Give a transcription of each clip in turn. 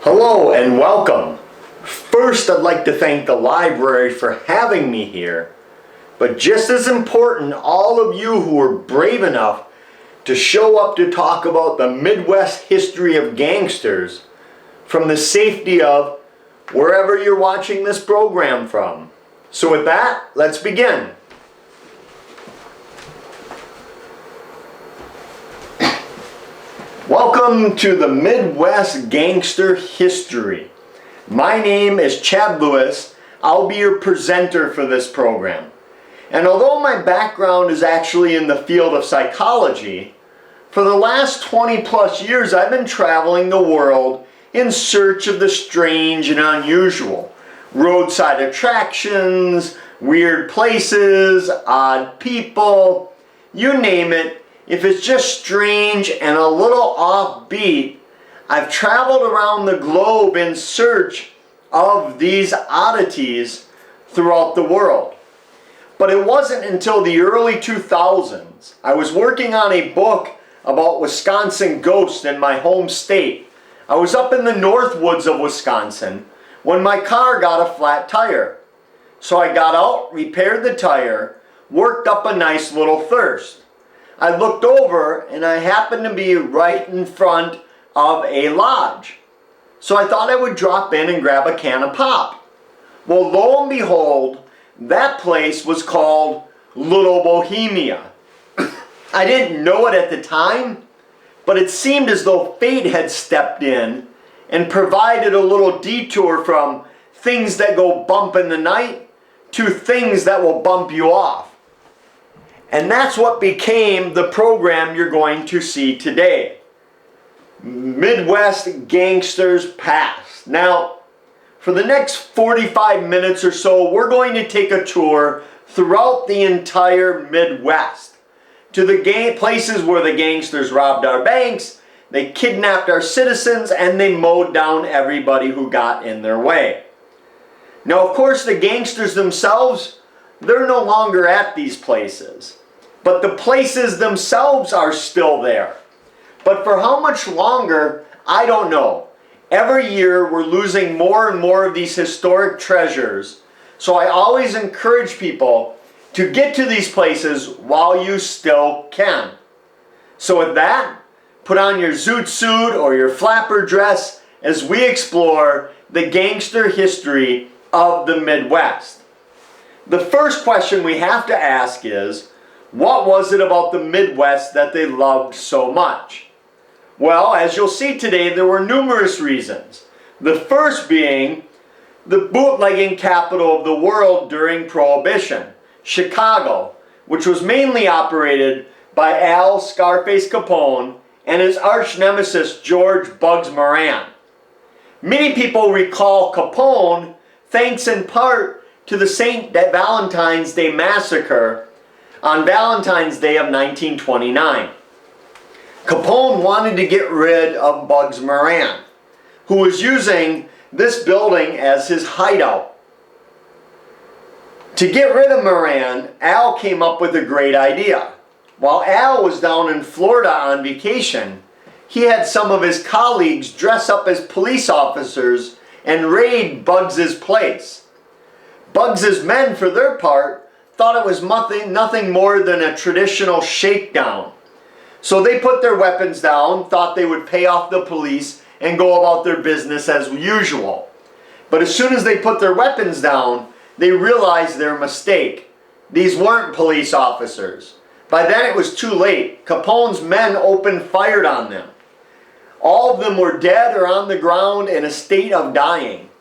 Hello and welcome. First, I'd like to thank the library for having me here, but just as important, all of you who were brave enough to show up to talk about the Midwest history of gangsters from the safety of wherever you're watching this program from. So with that, let's begin. Welcome to the Midwest Gangster History. My name is Chad Lewis. I'll be your presenter for this program. And although my background is actually in the field of psychology, for the last 20 plus years I've been traveling the world in search of the strange and unusual. Roadside attractions, weird places, odd people, you name it. If it's just strange and a little offbeat, I've traveled around the globe in search of these oddities throughout the world. But it wasn't until the early 2000s. I was working on a book about Wisconsin ghosts in my home state. I was up in the north woods of Wisconsin when my car got a flat tire. So I got out, repaired the tire, worked up a nice little thirst. I looked over and I happened to be right in front of a lodge. So I thought I would drop in and grab a can of pop. Well, lo and behold, that place was called Little Bohemia. I didn't know it at the time, but it seemed as though fate had stepped in and provided a little detour from things that go bump in the night to things that will bump you off. And that's what became the program you're going to see today. Midwest Gangsters Past. Now, for the next 45 minutes or so, we're going to take a tour throughout the entire Midwest to the places where the gangsters robbed our banks, they kidnapped our citizens, and they mowed down everybody who got in their way. Now, of course, the gangsters themselves, they're no longer at these places. But the places themselves are still there. But for how much longer, I don't know. Every year we're losing more and more of these historic treasures. So I always encourage people to get to these places while you still can. So with that, put on your zoot suit or your flapper dress as we explore the gangster history of the Midwest. The first question we have to ask is, what was it about the Midwest that they loved so much? Well, as you'll see today, there were numerous reasons. The first being the bootlegging capital of the world during Prohibition, Chicago, which was mainly operated by Al Scarface Capone and his arch nemesis George Bugs Moran. Many people recall Capone thanks in part to the St. Valentine's Day Massacre on Valentine's Day of 1929. Capone wanted to get rid of Bugs Moran, who was using this building as his hideout. To get rid of Moran, Al came up with a great idea. While Al was down in Florida on vacation, he had some of his colleagues dress up as police officers and raid Bugs's place. Bugs's men, for their part, thought it was nothing more than a traditional shakedown. So they put their weapons down, thought they would pay off the police and go about their business as usual. But as soon as they put their weapons down, they realized their mistake. These weren't police officers. By then it was too late. Capone's men opened fire on them. All of them were dead or on the ground in a state of dying.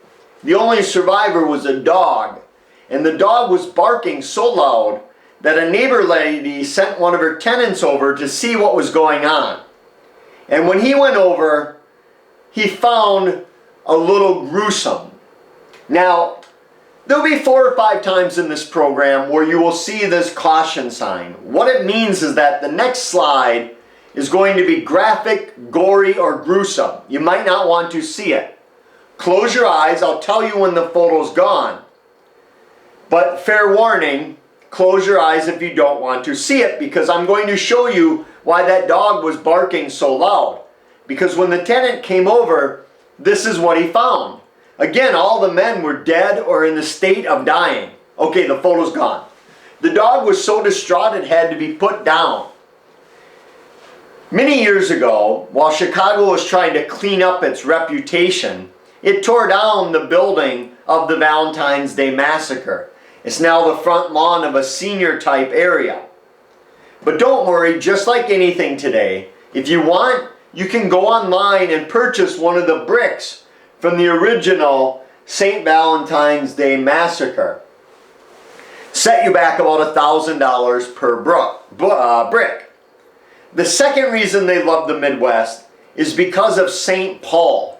The only survivor was a dog. And the dog was barking so loud that a neighbor lady sent one of her tenants over to see what was going on. And when he went over, he found a little gruesome. Now, there'll be 4 or 5 times in this program where you will see this caution sign. What it means is that the next slide is going to be graphic, gory, or gruesome. You might not want to see it. Close your eyes. I'll tell you when the photo's gone. But fair warning, close your eyes if you don't want to see it, because I'm going to show you why that dog was barking so loud. Because when the tenant came over, this is what he found. Again, all the men were dead or in the state of dying. Okay, the photo's gone. The dog was so distraught it had to be put down. Many years ago, while Chicago was trying to clean up its reputation, it tore down the building of the Valentine's Day Massacre. It's now the front lawn of a senior type area. But don't worry, just like anything today, if you want, you can go online and purchase one of the bricks from the original St. Valentine's Day Massacre. Set you back about $1,000 per brick. The second reason they love the Midwest is because of St. Paul.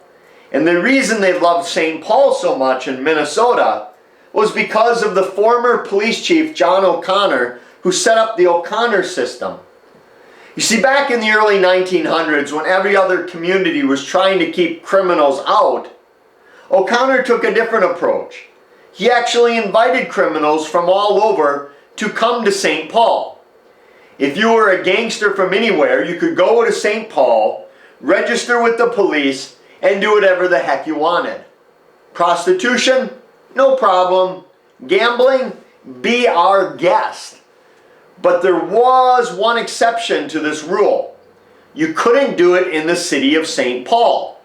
And the reason they loved St. Paul so much in Minnesota was because of the former police chief, John O'Connor, who set up the O'Connor system. You see, back in the early 1900s, when every other community was trying to keep criminals out, O'Connor took a different approach. He actually invited criminals from all over to come to St. Paul. If you were a gangster from anywhere, you could go to St. Paul, register with the police, and do whatever the heck you wanted. Prostitution? No problem. Gambling? Be our guest. But there was one exception to this rule. You couldn't do it in the city of St. Paul.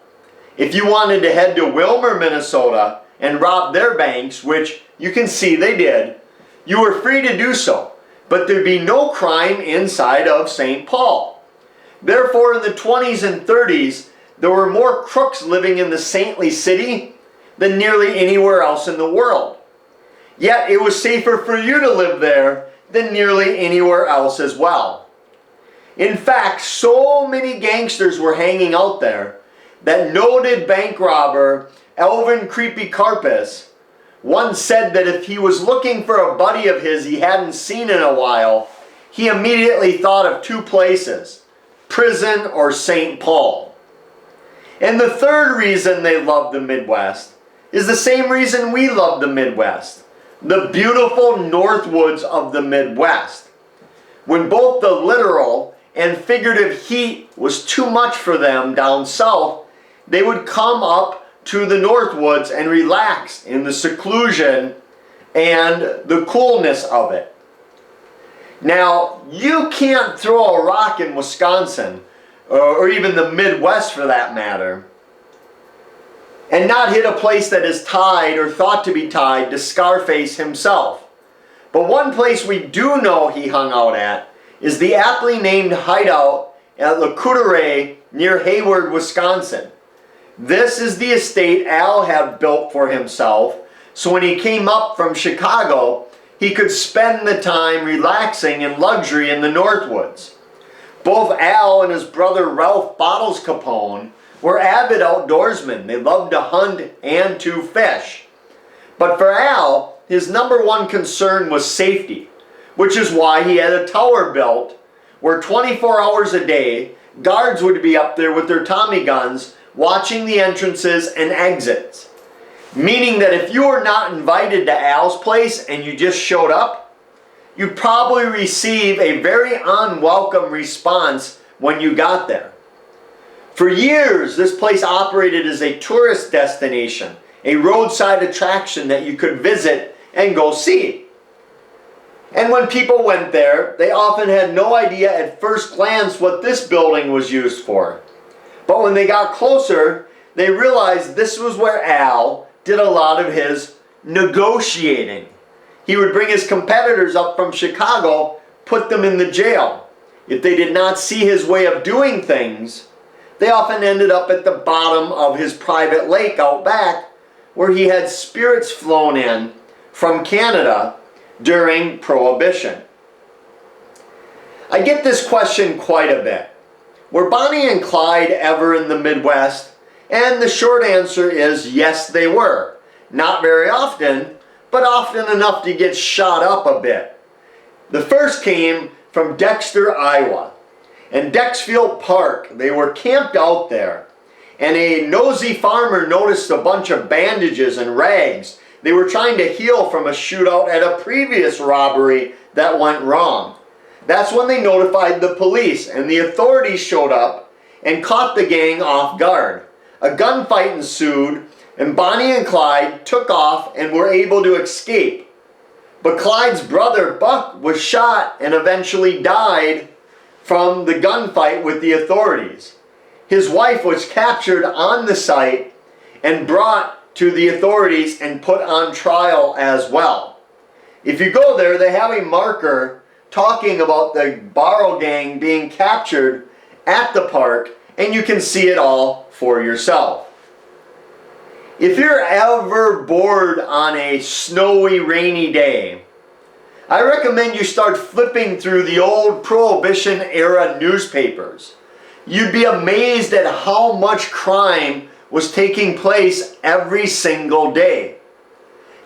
If you wanted to head to Wilmer, Minnesota, and rob their banks, which you can see they did, you were free to do so, but there'd be no crime inside of St. Paul. Therefore, in the 20s and 30s, there were more crooks living in the saintly city than nearly anywhere else in the world. Yet it was safer for you to live there than nearly anywhere else as well. In fact, so many gangsters were hanging out there that noted bank robber Elvin Creepy Karpus once said that if he was looking for a buddy of his he hadn't seen in a while, he immediately thought of two places, prison or St. Paul. And the third reason they love the Midwest is the same reason we love the Midwest, the beautiful Northwoods of the Midwest. When both the literal and figurative heat was too much for them down south, they would come up to the Northwoods and relax in the seclusion and the coolness of it. Now, you can't throw a rock in Wisconsin, or even the Midwest for that matter, and not hit a place that is tied or thought to be tied to Scarface himself. But one place we do know he hung out at is the aptly named hideout at Le Coudray near Hayward, Wisconsin. This is the estate Al had built for himself, so when he came up from Chicago, he could spend the time relaxing in luxury in the Northwoods. Both Al and his brother Ralph Bottles Capone were avid outdoorsmen. They loved to hunt and to fish. But for Al, his number one concern was safety, which is why he had a tower built where 24 hours a day, guards would be up there with their Tommy guns watching the entrances and exits. Meaning that if you were not invited to Al's place and you just showed up, you'd probably receive a very unwelcome response when you got there. For years, this place operated as a tourist destination, a roadside attraction that you could visit and go see. And when people went there, they often had no idea at first glance what this building was used for. But when they got closer, they realized this was where Al did a lot of his negotiating. He would bring his competitors up from Chicago, put them in the jail. If they did not see his way of doing things, they often ended up at the bottom of his private lake out back, where he had spirits flown in from Canada during Prohibition. I get this question quite a bit. Were Bonnie and Clyde ever in the Midwest? And the short answer is yes, they were. Not very often, but often enough to get shot up a bit. The first came from Dexter, Iowa. And Dexfield Park, they were camped out there. And a nosy farmer noticed a bunch of bandages and rags. They were trying to heal from a shootout at a previous robbery that went wrong. That's when they notified the police, and the authorities showed up and caught the gang off guard. a gunfight ensued, and Bonnie and Clyde took off and were able to escape. But Clyde's brother, Buck, was shot and eventually died from the gunfight with the authorities. His wife was captured on the site and brought to the authorities and put on trial as well. If you go there, they have a marker talking about the Barrow gang being captured at the park, and you can see it all for yourself. If you're ever bored on a snowy, rainy day, I recommend you start flipping through the old Prohibition era newspapers. You'd be amazed at how much crime was taking place every single day.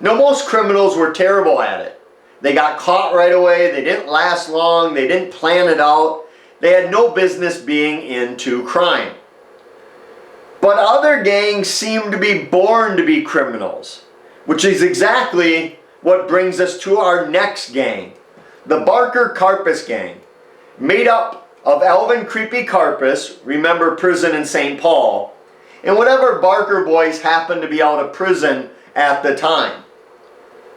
Now, most criminals were terrible at it. They got caught right away, they didn't last long, they didn't plan it out, they had no business being into crime. But other gangs seem to be born to be criminals, which is exactly what brings us to our next gang, the Barker Karpus gang, made up of Alvin Creepy Karpus, remember prison in St. Paul, and whatever Barker boys happened to be out of prison at the time.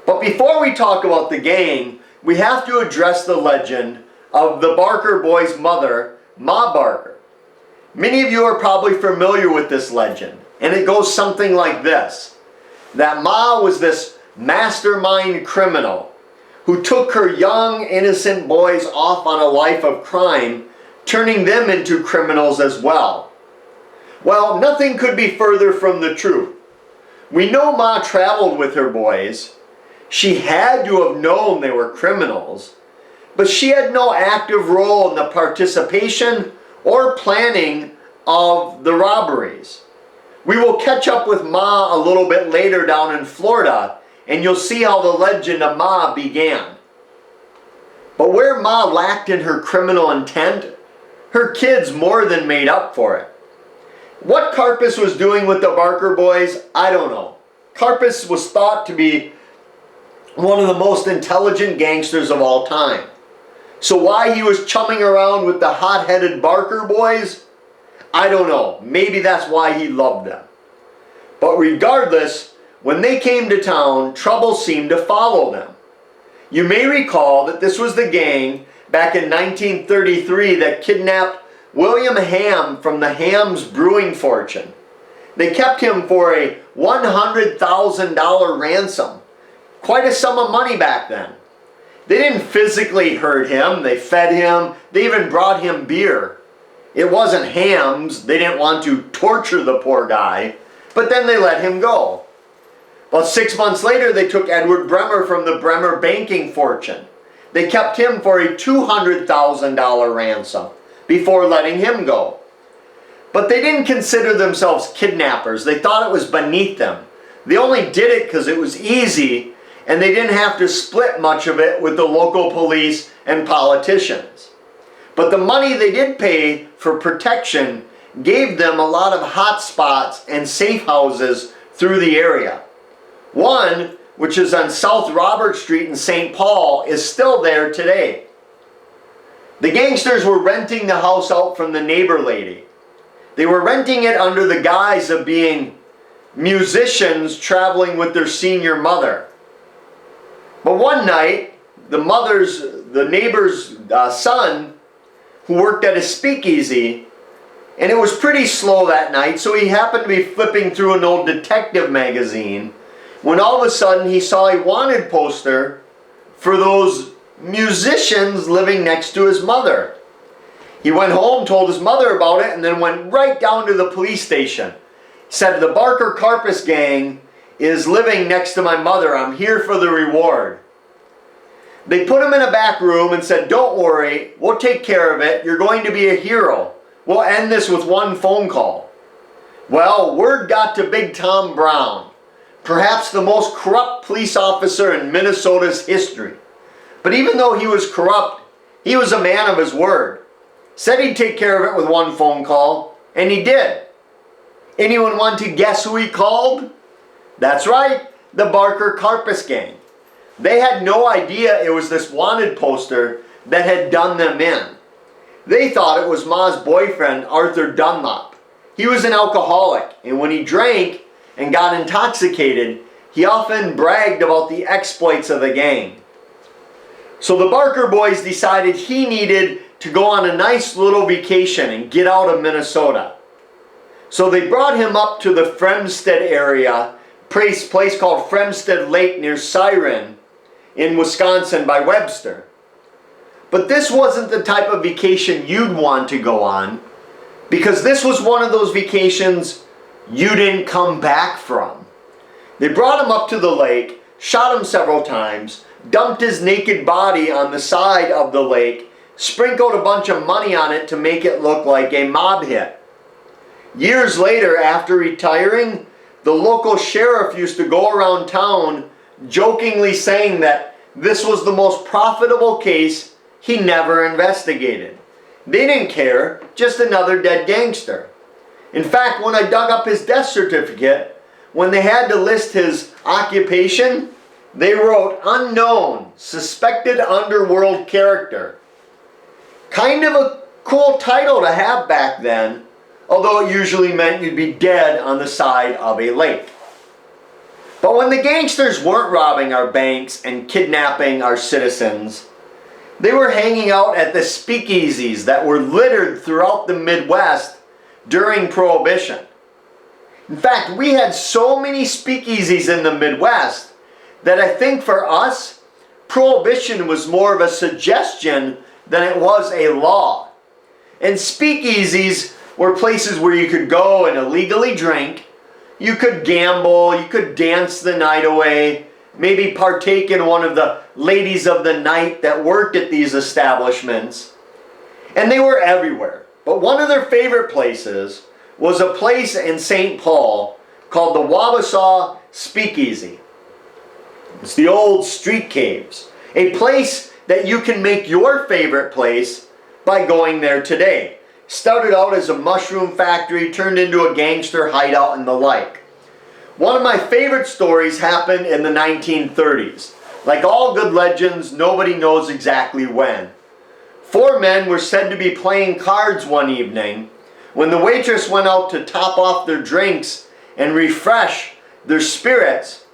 But before we talk about the gang, we have to address the legend of the Barker boys' mother, Ma Barker. Many of you are probably familiar with this legend, and it goes something like this: that Ma was this mastermind criminal who took her young, innocent boys off on a life of crime, turning them into criminals as well. Well, nothing could be further from the truth. We know Ma traveled with her boys. She had to have known they were criminals, but she had no active role in the participation or planning of the robberies. We will catch up with Ma a little bit later down in Florida, and you'll see how the legend of Ma began. But where Ma lacked in her criminal intent, her kids more than made up for it. What Karpus was doing with the Barker boys, I don't know. Karpus was thought to be one of the most intelligent gangsters of all time. So why he was chumming around with the hot-headed Barker boys, I don't know. Maybe that's why he loved them. But regardless, when they came to town, trouble seemed to follow them. You may recall that this was the gang back in 1933 that kidnapped William Ham from the Ham's brewing fortune. They kept him for a $100,000 ransom. Quite a sum of money back then. They didn't physically hurt him, they fed him, they even brought him beer. It wasn't Ham's, they didn't want to torture the poor guy, but then they let him go. About 6 months later, they took Edward Bremer from the Bremer banking fortune. They kept him for a $200,000 ransom before letting him go. But they didn't consider themselves kidnappers. They thought it was beneath them. They only did it because it was easy, and they didn't have to split much of it with the local police and politicians. But the money they did pay for protection gave them a lot of hot spots and safe houses through the area. One, which is on South Robert Street in St. Paul, is still there today. The gangsters were renting the house out from the neighbor lady. They were renting it under the guise of being musicians traveling with their senior mother. But one night, the neighbor's son, who worked at a speakeasy, and it was pretty slow that night, so he happened to be flipping through an old detective magazine, when all of a sudden he saw a wanted poster for those musicians living next to his mother. He went home, told his mother about it, and then went right down to the police station. Said, "The Barker Karpus gang is living next to my mother. I'm here for the reward." They put him in a back room and said, "Don't worry, we'll take care of it. You're going to be a hero. We'll end this with one phone call." Well, word got to Big Tom Brown, perhaps the most corrupt police officer in Minnesota's history. But even though he was corrupt, he was a man of his word. Said he'd take care of it with one phone call, and he did. Anyone want to guess who he called? That's right, the Barker Karpus gang. They had no idea it was this wanted poster that had done them in. They thought it was Ma's boyfriend, Arthur Dunlop. he was an alcoholic, and when he drank and got intoxicated, he often bragged about the exploits of the gang. So the Barker boys decided he needed to go on a nice little vacation and get out of Minnesota. So they brought him up to the Fremstead area, place called Fremstead Lake near Siren in Wisconsin by Webster. But this wasn't the type of vacation you'd want to go on, because this was one of those vacations you didn't come back from. They brought him up to the lake, shot him several times, dumped his naked body on the side of the lake, sprinkled a bunch of money on it to make it look like a mob hit. Years later, after retiring, the local sheriff used to go around town jokingly saying that this was the most profitable case he never investigated. They didn't care, just another dead gangster. In fact, when I dug up his death certificate, when they had to list his occupation, they wrote unknown, suspected underworld character. Kind of a cool title to have back then, although it usually meant you'd be dead on the side of a lake. But when the gangsters weren't robbing our banks and kidnapping our citizens, they were hanging out at the speakeasies that were littered throughout the Midwest during Prohibition. In fact, we had so many speakeasies in the Midwest that I think for us, Prohibition was more of a suggestion than it was a law. And speakeasies were places where you could go and illegally drink, you could gamble, you could dance the night away, maybe partake in one of the ladies of the night that worked at these establishments. And they were everywhere. But one of their favorite places was a place in St. Paul called the Wabasha Speakeasy. It's the old street caves. A place that you can make your favorite place by going there today. Started out as a mushroom factory, turned into a gangster hideout and the like. One of my favorite stories happened in the 1930s. Like all good legends, nobody knows exactly when. 4 men were said to be playing cards one evening when the waitress went out to top off their drinks and refresh their spirits.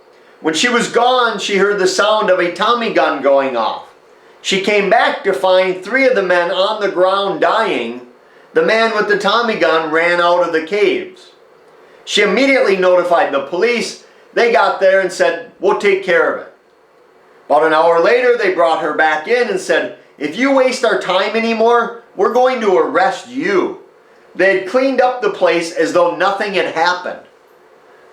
When she was gone, she heard the sound of a Tommy gun going off. She came back to find 3 of the men on the ground dying. The man with the Tommy gun ran out of the caves. She immediately notified the police. They got there and said, "We'll take care of it." About an hour later, they brought her back in and said, "If you waste our time anymore, we're going to arrest you." They had cleaned up the place as though nothing had happened.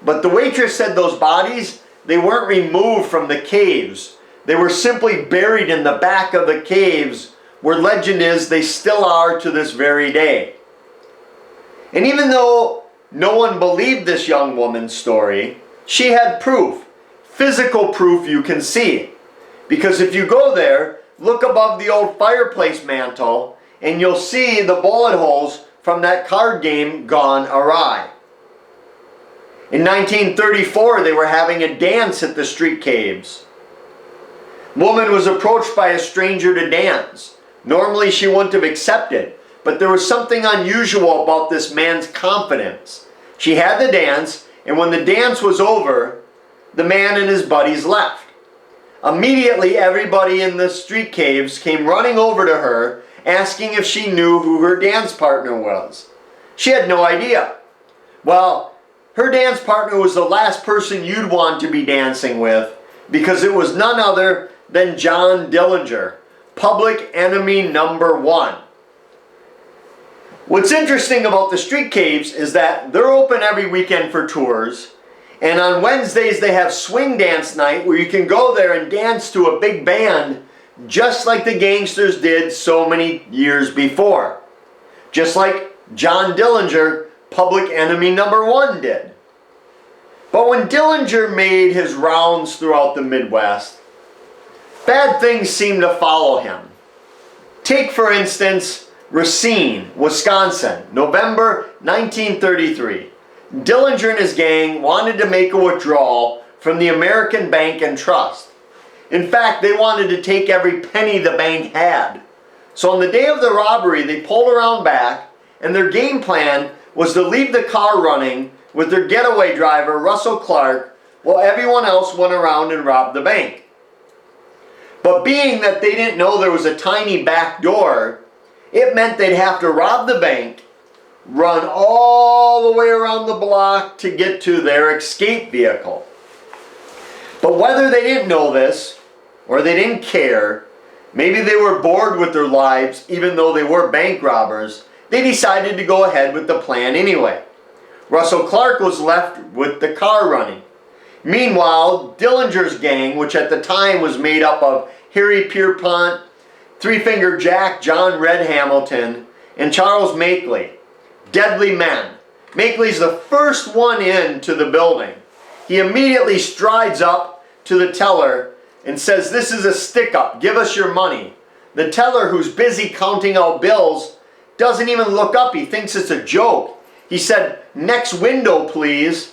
But the waitress said those bodies, they weren't removed from the caves. They were simply buried in the back of the caves, where legend is they still are to this very day. And even though no one believed this young woman's story, she had proof, physical proof you can see. Because if you go there, look above the old fireplace mantle, and you'll see the bullet holes from that card game gone awry. In 1934, they were having a dance at the street caves. Woman was approached by a stranger to dance. Normally she wouldn't have accepted, but there was something unusual about this man's confidence. She had the dance, and when the dance was over, the man and his buddies left. Immediately, everybody in the street caves came running over to her, asking if she knew who her dance partner was. She had no idea. Well, her dance partner was the last person you'd want to be dancing with, because it was none other than John Dillinger, public enemy number 1. What's interesting about the street caves is that they're open every weekend for tours, and on Wednesdays they have swing dance night where you can go there and dance to a big band just like the gangsters did so many years before. Just like John Dillinger, public enemy number 1, did. But when Dillinger made his rounds throughout the Midwest, bad things seemed to follow him. Take, for instance, Racine, Wisconsin, November 1933. Dillinger and his gang wanted to make a withdrawal from the American Bank and Trust. In fact, they wanted to take every penny the bank had. So on the day of the robbery, they pulled around back, and their game plan was to leave the car running with their getaway driver, Russell Clark, while everyone else went around and robbed the bank. But being that they didn't know there was a tiny back door, it meant they'd have to rob the bank, run all the way around the block to get to their escape vehicle. But whether they didn't know this, or they didn't care, maybe they were bored with their lives even though they were bank robbers, they decided to go ahead with the plan anyway. Russell Clark was left with the car running. Meanwhile, Dillinger's gang, which at the time was made up of Harry Pierpont, Three Finger Jack, John Red Hamilton, and Charles Makeley, deadly men. Makeley's the first one into the building. He immediately strides up to the teller and says, "This is a stick-up, give us your money." The teller, who's busy counting out bills, doesn't even look up. He thinks it's a joke. He said, "Next window, please."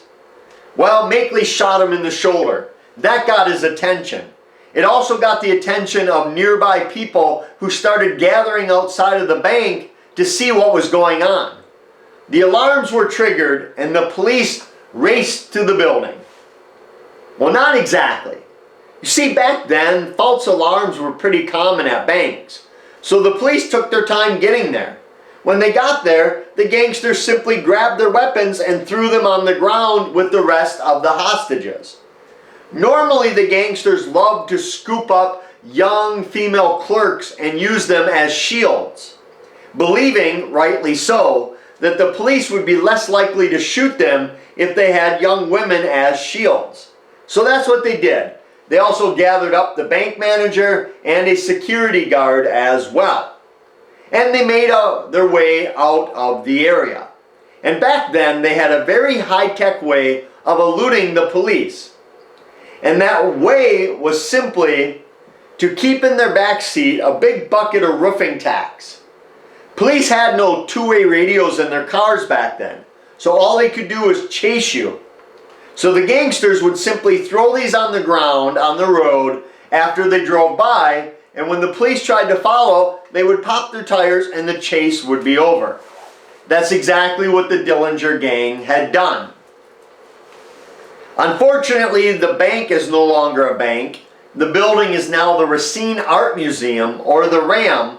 Well, Makeley shot him in the shoulder. That got his attention. It also got the attention of nearby people who started gathering outside of the bank to see what was going on. The alarms were triggered and the police raced to the building. Well, not exactly. You see, back then, false alarms were pretty common at banks. So the police took their time getting there. When they got there, the gangsters simply grabbed their weapons and threw them on the ground with the rest of the hostages. Normally, the gangsters loved to scoop up young female clerks and use them as shields, believing, rightly so, that the police would be less likely to shoot them if they had young women as shields. So that's what they did. They also gathered up the bank manager and a security guard as well. And they made their way out of the area. And back then, they had a very high-tech way of eluding the police. And that way was simply to keep in their back seat a big bucket of roofing tacks. Police had no two-way radios in their cars back then, so all they could do was chase you. So the gangsters would simply throw these on the ground, on the road, after they drove by, and when the police tried to follow, they would pop their tires and the chase would be over. That's exactly what the Dillinger gang had done. Unfortunately, the bank is no longer a bank. The building is now the RACINE Art Museum, or the RAM,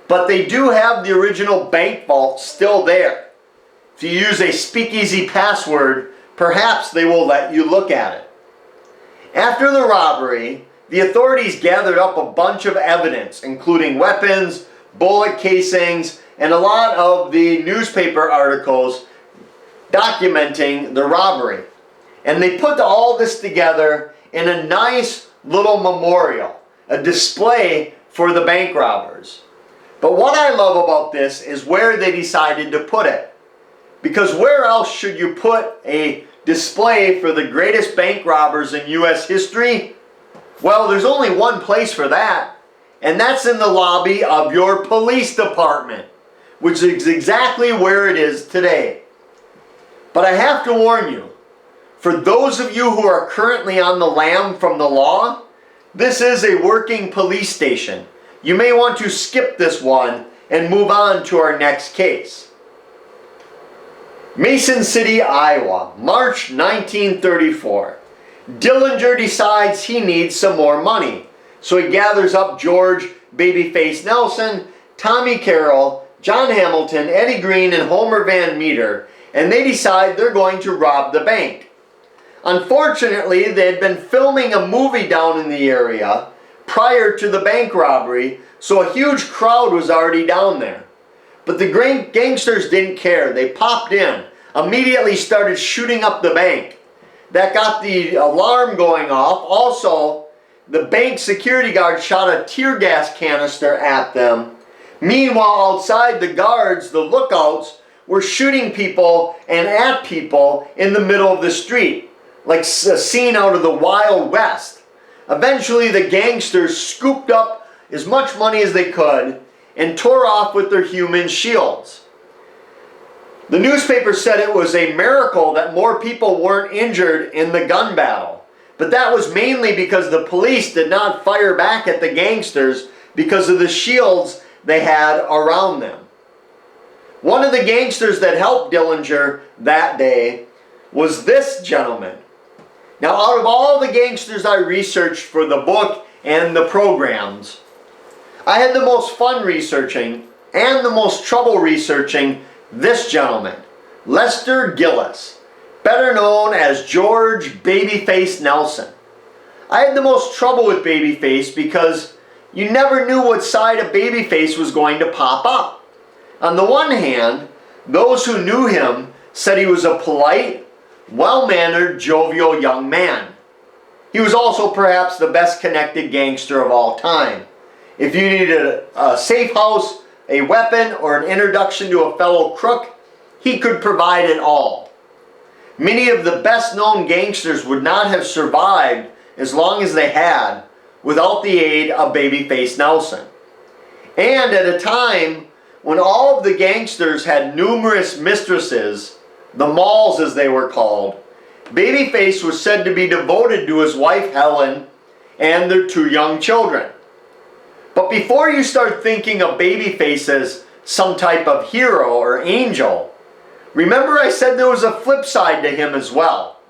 but they do have the original bank vault still there. If you use a speakeasy password, perhaps they will let you look at it. After the robbery, the authorities gathered up a bunch of evidence, including weapons, bullet casings, and a lot of the newspaper articles documenting the robbery. And they put all this together in a nice little memorial, a display for the bank robbers. But what I love about this is where they decided to put it. Because where else should you put a display for the greatest bank robbers in U.S. history? Well, there's only one place for that, and that's in the lobby of your police department, which is exactly where it is today. But I have to warn you, for those of you who are currently on the lam from the law, this is a working police station. You may want to skip this one and move on to our next case. Mason City, Iowa, March 1934. Dillinger decides he needs some more money. So he gathers up George Babyface Nelson, Tommy Carroll, John Hamilton, Eddie Green, and Homer Van Meter, and they decide they're going to rob the bank. Unfortunately, they had been filming a movie down in the area prior to the bank robbery, so a huge crowd was already down there. But the gangsters didn't care. They popped in, immediately started shooting up the bank. That got the alarm going off. Also, the bank security guard shot a tear gas canister at them. Meanwhile, outside, the guards, the lookouts, were shooting people and at people in the middle of the street, like a scene out of the Wild West. Eventually, the gangsters scooped up as much money as they could and tore off with their human shields. The newspaper said it was a miracle that more people weren't injured in the gun battle. But that was mainly because the police did not fire back at the gangsters because of the shields they had around them. One of the gangsters that helped Dillinger that day was this gentleman. Now, out of all the gangsters I researched for the book and the programs, I had the most fun researching and the most trouble researching this gentleman, Lester Gillis, better known as George Babyface Nelson. I had the most trouble with Babyface because you never knew what side of Babyface was going to pop up. On the one hand, those who knew him said he was a polite, well-mannered, jovial young man. He was also perhaps the best connected gangster of all time. If you needed a safe house, a weapon, or an introduction to a fellow crook, he could provide it all. Many of the best-known gangsters would not have survived as long as they had without the aid of Babyface Nelson. And at a time when all of the gangsters had numerous mistresses, the Malls as they were called, Babyface was said to be devoted to his wife Helen and their 2 young children. But before you start thinking of Babyface as some type of hero or angel, remember I said there was a flip side to him as well.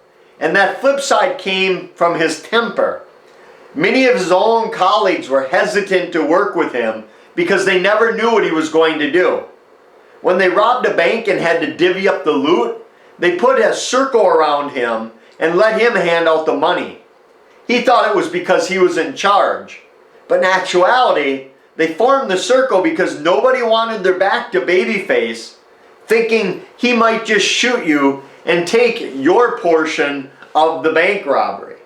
And that flip side came from his temper. Many of his own colleagues were hesitant to work with him because they never knew what he was going to do. When they robbed a bank and had to divvy up the loot, they put a circle around him and let him hand out the money. He thought it was because he was in charge. But in actuality, they formed the circle because nobody wanted their back to Babyface, thinking he might just shoot you and take your portion of the bank robbery.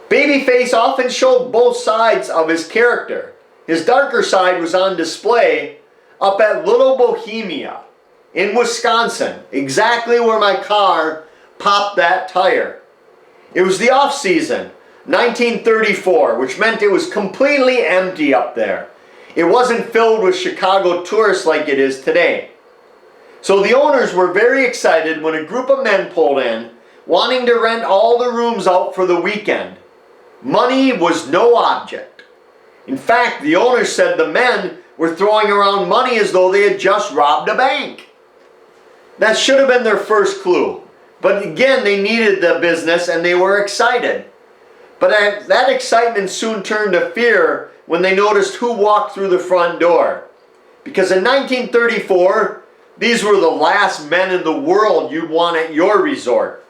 Babyface often showed both sides of his character. His darker side was on display up at Little Bohemia in Wisconsin, exactly where my car popped that tire. It was the off-season, 1934, which meant it was completely empty up there. It wasn't filled with Chicago tourists like it is today. So the owners were very excited when a group of men pulled in, wanting to rent all the rooms out for the weekend. Money was no object. In fact, the owners said the men were throwing around money as though they had just robbed a bank. That should have been their first clue. But again, they needed the business and they were excited. But that excitement soon turned to fear when they noticed who walked through the front door. Because in 1934, these were the last men in the world you'd want at your resort.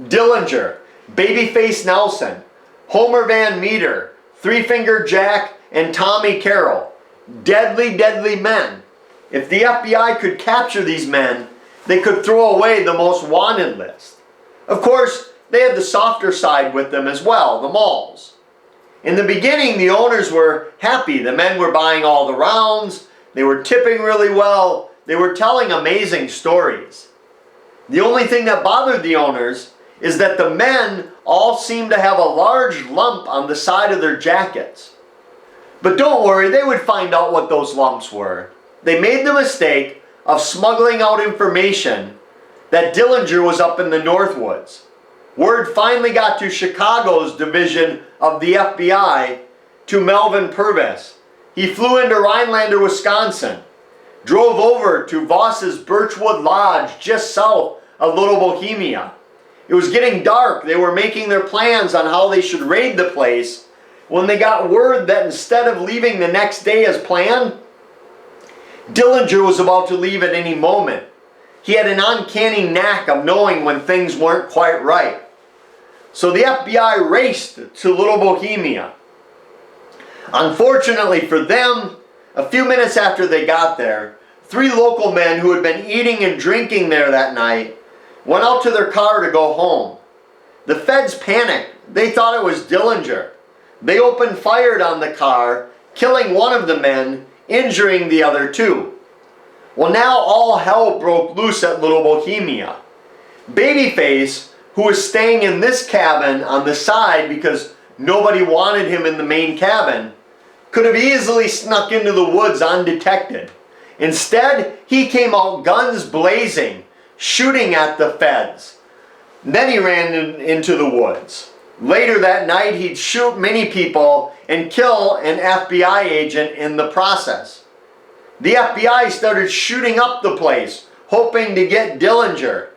Dillinger, Babyface Nelson, Homer Van Meter, Three Finger Jack, and Tommy Carroll. Deadly, deadly men. If the FBI could capture these men, they could throw away the most wanted list. Of course, they had the softer side with them as well, the Malls. In the beginning, the owners were happy. The men were buying all the rounds. They were tipping really well. They were telling amazing stories. The only thing that bothered the owners is that the men all seemed to have a large lump on the side of their jackets. But don't worry, they would find out what those lumps were. They made the mistake of smuggling out information that Dillinger was up in the Northwoods. Word finally got to Chicago's division of the FBI, to Melvin Purvis. He flew into Rhinelander, Wisconsin, drove over to Voss's Birchwood Lodge just south of Little Bohemia. It was getting dark. They were making their plans on how they should raid the place when they got word that instead of leaving the next day as planned, Dillinger was about to leave at any moment. He had an uncanny knack of knowing when things weren't quite right. So the FBI raced to Little Bohemia. Unfortunately for them, a few minutes after they got there, 3 local men who had been eating and drinking there that night went out to their car to go home. The feds panicked. They thought it was Dillinger. They opened fire on the car, killing one of the men, injuring the other 2. Well, now all hell broke loose at Little Bohemia. Babyface, who was staying in this cabin on the side because nobody wanted him in the main cabin, could have easily snuck into the woods undetected. Instead, he came out guns blazing, shooting at the feds. Then he ran into the woods. Later that night, he'd shoot many people and kill an FBI agent in the process. The FBI started shooting up the place, hoping to get Dillinger,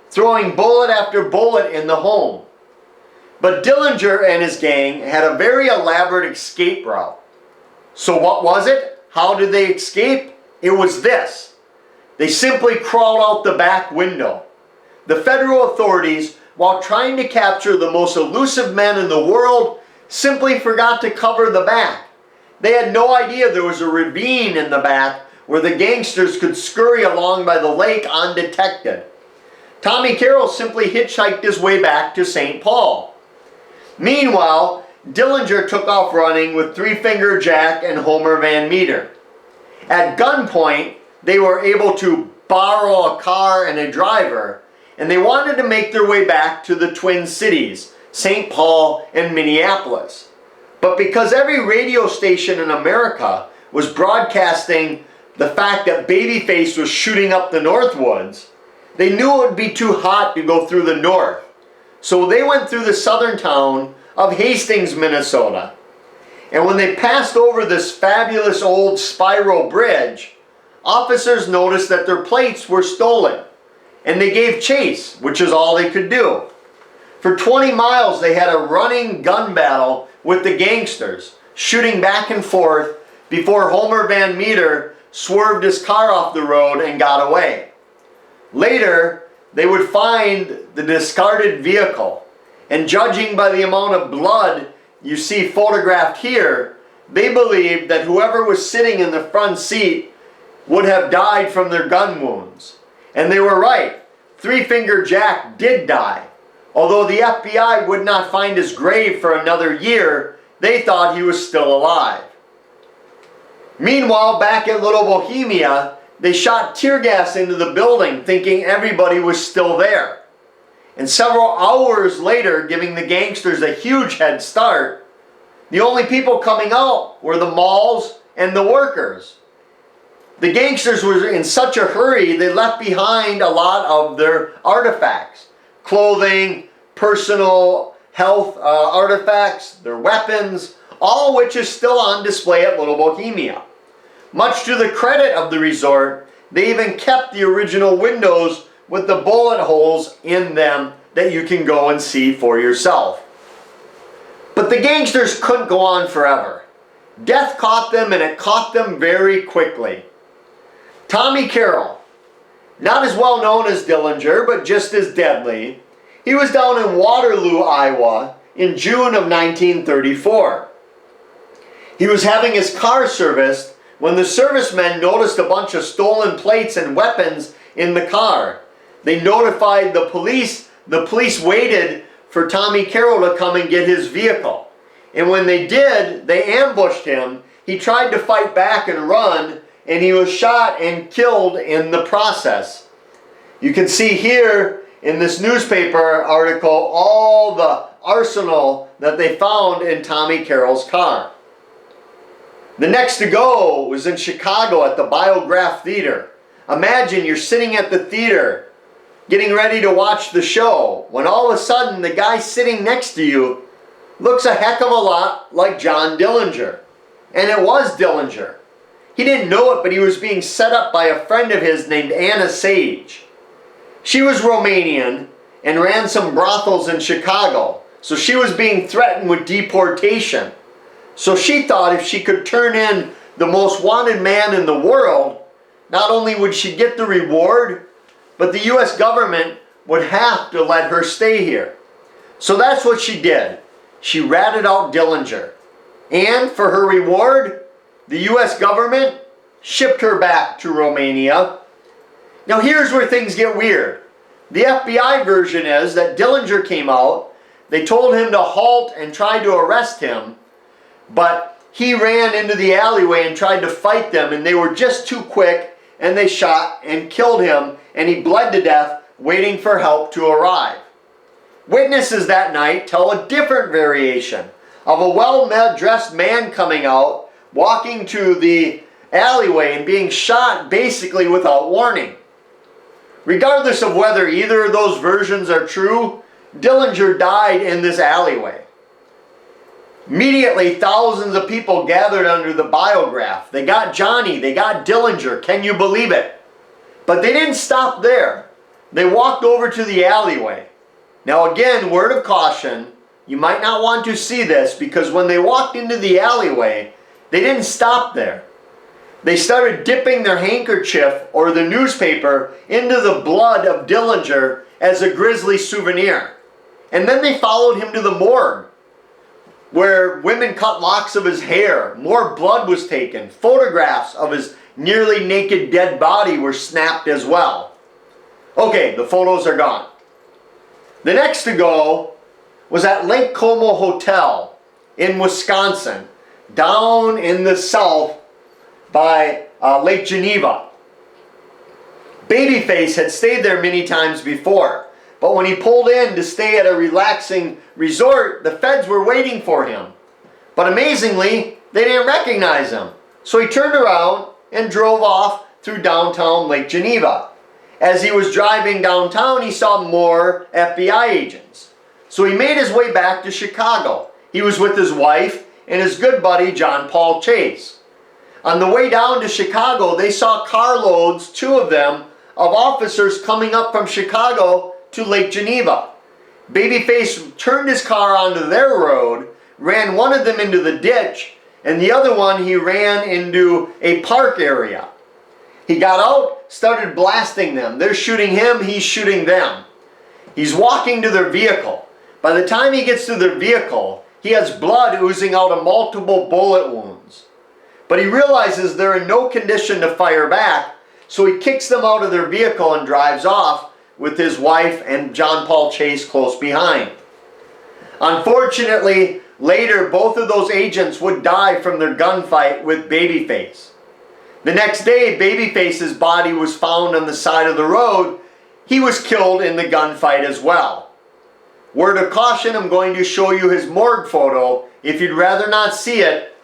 throwing bullet after bullet in the home. But Dillinger and his gang had a very elaborate escape route. So what was it? How did they escape? It was this. They simply crawled out the back window. The federal authorities, while trying to capture the most elusive men in the world, simply forgot to cover the back. They had no idea there was a ravine in the back where the gangsters could scurry along by the lake undetected. Tommy Carroll simply hitchhiked his way back to St. Paul. Meanwhile, Dillinger took off running with Three Finger Jack and Homer Van Meter. At gunpoint, they were able to borrow a car and a driver, and they wanted to make their way back to the Twin Cities, St. Paul and Minneapolis. But because every radio station in America was broadcasting the fact that Babyface was shooting up the Northwoods, they knew it would be too hot to go through the north. So they went through the southern town of Hastings, Minnesota. And when they passed over this fabulous old spiral bridge, officers noticed that their plates were stolen. And they gave chase, which is all they could do. For 20 miles they had a running gun battle with the gangsters, shooting back and forth before Homer Van Meter swerved his car off the road and got away. Later, they would find the discarded vehicle, and judging by the amount of blood you see photographed here, they believed that whoever was sitting in the front seat would have died from their gun wounds. And they were right. Three Finger Jack did die. Although the FBI would not find his grave for another year, they thought he was still alive. Meanwhile, back at Little Bohemia, they shot tear gas into the building thinking everybody was still there. And several hours later, giving the gangsters a huge head start, the only people coming out were the malls and the workers. The gangsters were in such a hurry, they left behind a lot of their artifacts. Clothing, personal health artifacts, their weapons, all which is still on display at Little Bohemia. Much to the credit of the resort, they even kept the original windows with the bullet holes in them that you can go and see for yourself. But the gangsters couldn't go on forever. Death caught them, and it caught them very quickly. Tommy Carroll, not as well known as Dillinger, but just as deadly, he was down in Waterloo, Iowa in June of 1934. He was having his car serviced when the servicemen noticed a bunch of stolen plates and weapons in the car. They notified the police. The police waited for Tommy Carroll to come and get his vehicle. And when they did, they ambushed him. He tried to fight back and run, and he was shot and killed in the process. You can see here in this newspaper article all the arsenal that they found in Tommy Carroll's car. The next to go was in Chicago at the Biograph Theater. Imagine you're sitting at the theater getting ready to watch the show when all of a sudden the guy sitting next to you looks a heck of a lot like John Dillinger. And it was Dillinger. He didn't know it, but he was being set up by a friend of his named Anna Sage. She was Romanian and ran some brothels in Chicago, so she was being threatened with deportation. So she thought if she could turn in the most wanted man in the world, not only would she get the reward, but the U.S. government would have to let her stay here. So that's what she did. She ratted out Dillinger. And for her reward, the U.S. government shipped her back to Romania. Now here's where things get weird. The FBI version is that Dillinger came out, they told him to halt and tried to arrest him, but he ran into the alleyway and tried to fight them, and they were just too quick, and they shot and killed him, and he bled to death waiting for help to arrive. Witnesses that night tell a different variation of a well-dressed man coming out, walking to the alleyway and being shot basically without warning. Regardless of whether either of those versions are true, Dillinger died in this alleyway. Immediately, thousands of people gathered under the biograph. They got Johnny, they got Dillinger, can you believe it? But they didn't stop there. They walked over to the alleyway. Now again, word of caution, you might not want to see this, because when they walked into the alleyway, they didn't stop there. They started dipping their handkerchief or the newspaper into the blood of Dillinger as a grisly souvenir. And then they followed him to the morgue, where women cut locks of his hair, more blood was taken, photographs of his nearly naked dead body were snapped as well. Okay, the photos are gone. The next to go was at Lake Como Hotel in Wisconsin, down in the south by Lake Geneva. Babyface had stayed there many times before, but when he pulled in to stay at a relaxing resort, the feds were waiting for him. But amazingly, they didn't recognize him. So he turned around and drove off through downtown Lake Geneva. As he was driving downtown, he saw more FBI agents. So he made his way back to Chicago. He was with his wife and his good buddy, John Paul Chase. On the way down to Chicago, they saw carloads, 2 of them, of officers coming up from Chicago to Lake Geneva. Babyface turned his car onto their road, ran one of them into the ditch, and the other one he ran into a park area. He got out, started blasting them. They're shooting him, he's shooting them. He's walking to their vehicle. By the time he gets to their vehicle, he has blood oozing out of multiple bullet wounds. But he realizes they're in no condition to fire back, so he kicks them out of their vehicle and drives off with his wife and John Paul Chase close behind. Unfortunately, later both of those agents would die from their gunfight with Babyface. The next day, Babyface's body was found on the side of the road. He was killed in the gunfight as well. Word of caution, I'm going to show you his morgue photo. If you'd rather not see it,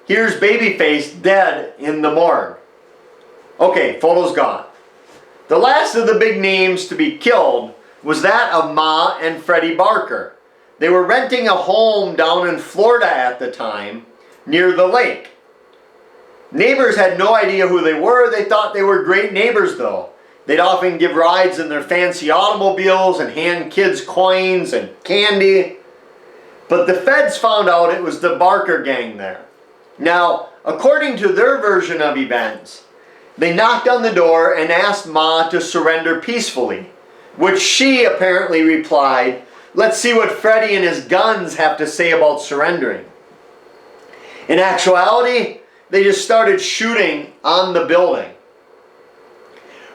here's Babyface dead in the morgue. Okay, photo's gone. The last of the big names to be killed was that of Ma and Freddie Barker. They were renting a home down in Florida at the time, near the lake. Neighbors had no idea who they were. They thought they were great neighbors though. They'd often give rides in their fancy automobiles and hand kids coins and candy. But the feds found out it was the Barker gang there. Now, according to their version of events, they knocked on the door and asked Ma to surrender peacefully, which she apparently replied, "Let's see what Freddie and his guns have to say about surrendering." In actuality, they just started shooting on the building.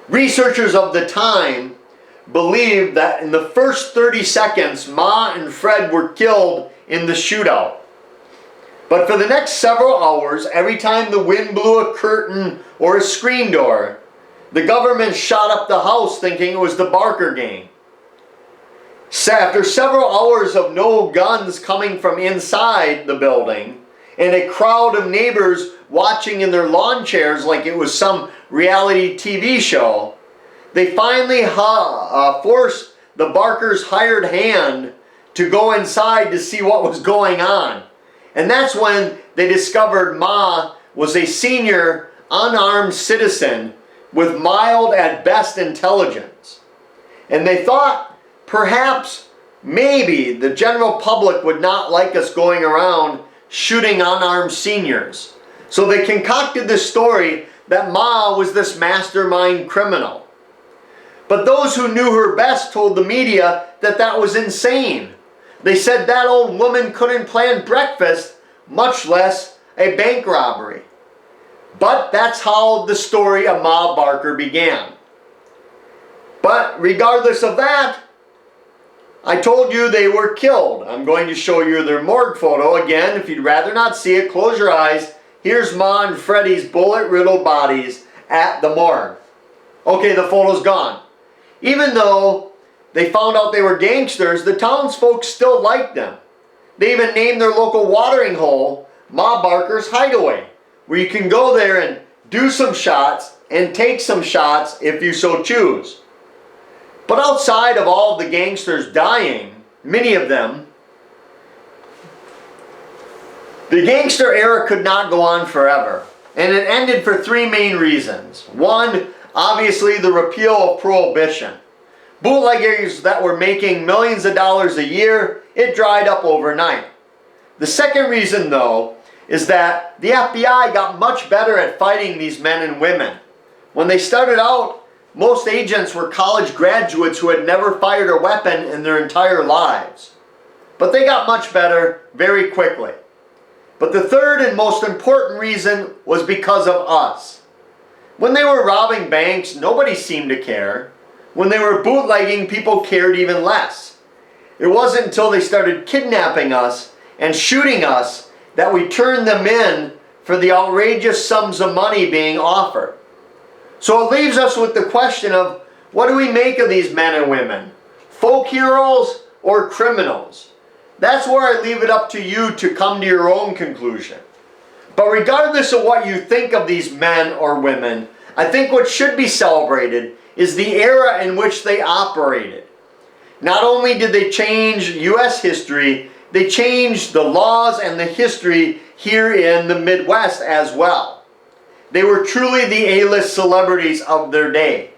Researchers of the time believed that in the first 30 seconds, Ma and Fred were killed in the shootout. But for the next several hours, every time the wind blew a curtain or a screen door, the government shot up the house thinking it was the Barker gang. So after several hours of no guns coming from inside the building, and a crowd of neighbors watching in their lawn chairs like it was some reality TV show, they finally forced the Barker's hired hand to go inside to see what was going on. And that's when they discovered Ma was a senior, unarmed citizen with mild at best intelligence. And they thought perhaps, maybe, the general public would not like us going around shooting unarmed seniors. So they concocted this story that Ma was this mastermind criminal. But those who knew her best told the media that that was insane. They said that old woman couldn't plan breakfast, much less a bank robbery. But that's how the story of Ma Barker began. But regardless of that, I told you they were killed. I'm going to show you their morgue photo. Again, if you'd rather not see it, close your eyes. Here's Ma and Freddie's bullet-riddled bodies at the morgue. Okay, the photo's gone. Even though they found out they were gangsters, the townsfolk still liked them. They even named their local watering hole Ma Barker's Hideaway, where you can go there and do some shots and take some shots if you so choose. But outside of all of the gangsters dying, many of them, The gangster era could not go on forever, and it ended for three main reasons. One, obviously the repeal of prohibition. Bootleggers that were making millions of dollars a year, it dried up overnight. The second reason, though, is that the FBI got much better at fighting these men and women. When they started out, most agents were college graduates who had never fired a weapon in their entire lives. But they got much better very quickly. But the third and most important reason was because of us. When they were robbing banks, nobody seemed to care. When they were bootlegging, people cared even less. It wasn't until they started kidnapping us and shooting us that we turned them in for the outrageous sums of money being offered. So it leaves us with the question of, what do we make of these men and women? Folk heroes or criminals? That's where I leave it up to you to come to your own conclusion. But regardless of what you think of these men or women, I think what should be celebrated is the era in which they operated. Not only did they change U.S. history, they changed the laws and the history here in the Midwest as well. They were truly the A-list celebrities of their day.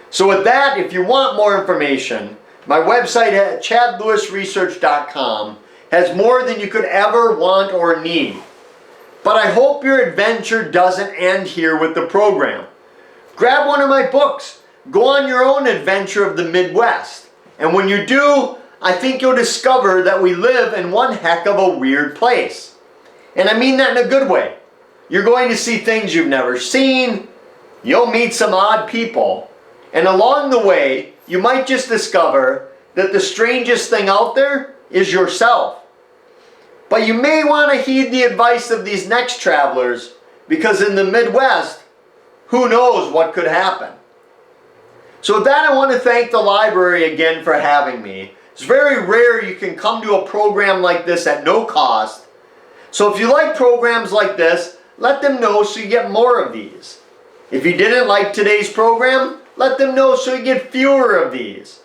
So with that, if you want more information, my website at chadlewisresearch.com has more than you could ever want or need. But I hope your adventure doesn't end here with the program. Grab one of my books. Go on your own adventure of the Midwest. And when you do, I think you'll discover that we live in one heck of a weird place. And I mean that in a good way. You're going to see things you've never seen. You'll meet some odd people. And along the way, you might just discover that the strangest thing out there is yourself. But you may want to heed the advice of these next travelers, because in the Midwest, who knows what could happen. So with that, I want to thank the library again for having me. It's very rare you can come to a program like this at no cost. So if you like programs like this, let them know so you get more of these. If you didn't like today's program, let them know so you get fewer of these.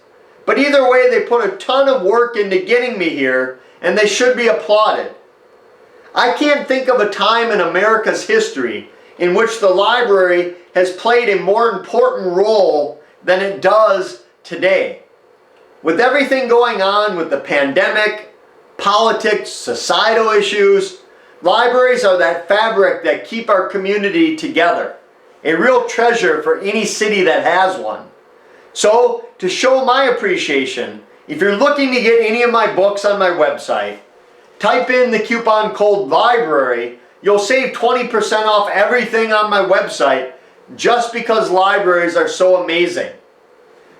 But either way, they put a ton of work into getting me here, and they should be applauded. I can't think of a time in America's history in which the library has played a more important role than it does today. With everything going on with the pandemic, politics, societal issues, libraries are that fabric that keep our community together. A real treasure for any city that has one. So, to show my appreciation, if you're looking to get any of my books on my website, type in the coupon code LIBRARY. You'll save 20% off everything on my website just because libraries are so amazing.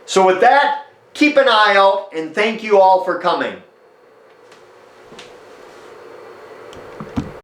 So with that, keep an eye out and thank you all for coming.